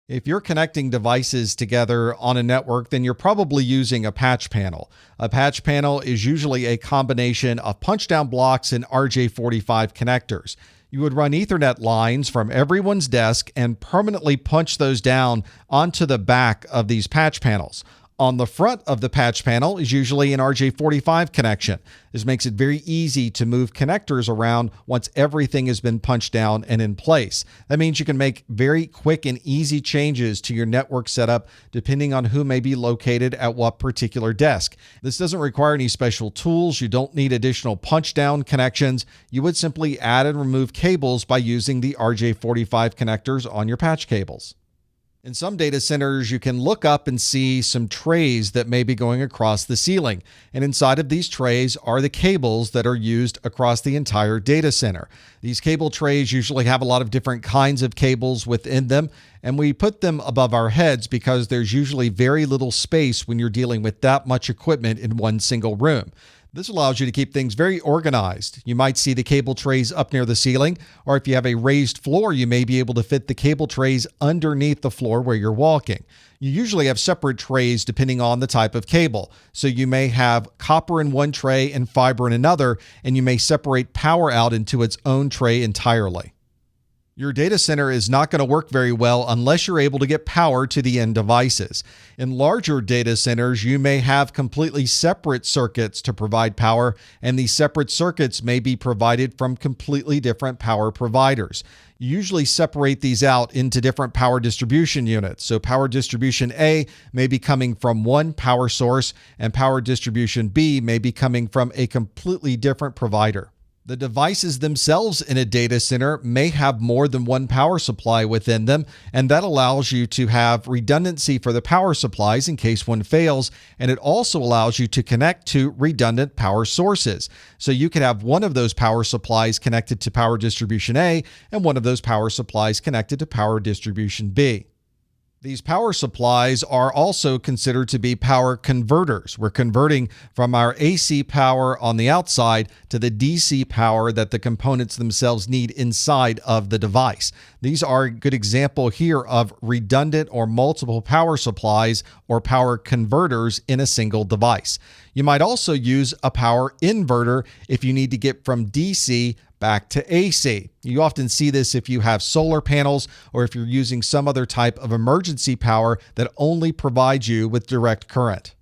If you're connecting devices together on a network, then you're probably using a patch panel. A patch panel is usually a combination of punch-down blocks and RJ45 connectors. You would run Ethernet lines from everyone's desk and permanently punch those down onto the back of these patch panels. On the front of the patch panel is usually an RJ45 connection. This makes it very easy to move connectors around once everything has been punched down and in place. That means you can make very quick and easy changes to your network setup depending on who may be located at what particular desk. This doesn't require any special tools. You don't need additional punch down connections. You would simply add and remove cables by using the RJ45 connectors on your patch cables. In some data centers, you can look up and see some trays that may be going across the ceiling. And inside of these trays are the cables that are used across the entire data center. These cable trays usually have a lot of different kinds of cables within them, and we put them above our heads because there's usually very little space when you're dealing with that much equipment in one single room. This allows you to keep things very organized. You might see the cable trays up near the ceiling, or if you have a raised floor, you may be able to fit the cable trays underneath the floor where you're walking. You usually have separate trays depending on the type of cable. So you may have copper in one tray and fiber in another, and you may separate power out into its own tray entirely. Your data center is not going to work very well unless you're able to get power to the end devices. In larger data centers, you may have completely separate circuits to provide power, and these separate circuits may be provided from completely different power providers. You usually separate these out into different power distribution units. So power distribution A may be coming from one power source, and power distribution B may be coming from a completely different provider. The devices themselves in a data center may have more than one power supply within them, and that allows you to have redundancy for the power supplies in case one fails, and it also allows you to connect to redundant power sources. So you could have one of those power supplies connected to power distribution A and one of those power supplies connected to power distribution B. These power supplies are also considered to be power converters. We're converting from our AC power on the outside to the DC power that the components themselves need inside of the device. These are a good example here of redundant or multiple power supplies or power converters in a single device. You might also use a power inverter if you need to get from DC back to AC. You often see this if you have solar panels or if you're using some other type of emergency power that only provides you with direct current.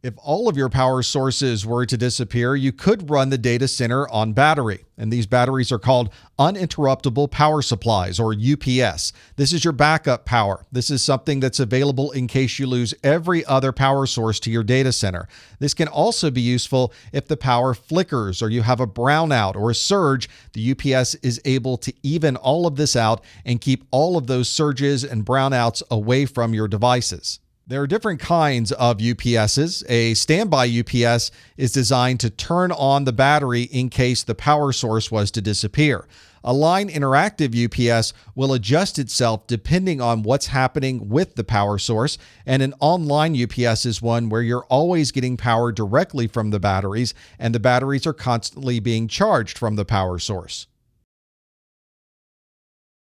If all of your power sources were to disappear, you could run the data center on battery. And these batteries are called uninterruptible power supplies, or UPS. This is your backup power. This is something that's available in case you lose every other power source to your data center. This can also be useful if the power flickers or you have a brownout or a surge. The UPS is able to even all of this out and keep all of those surges and brownouts away from your devices. There are different kinds of UPSs. A standby UPS is designed to turn on the battery in case the power source was to disappear. A line interactive UPS will adjust itself depending on what's happening with the power source, and an online UPS is one where you're always getting power directly from the batteries, and the batteries are constantly being charged from the power source.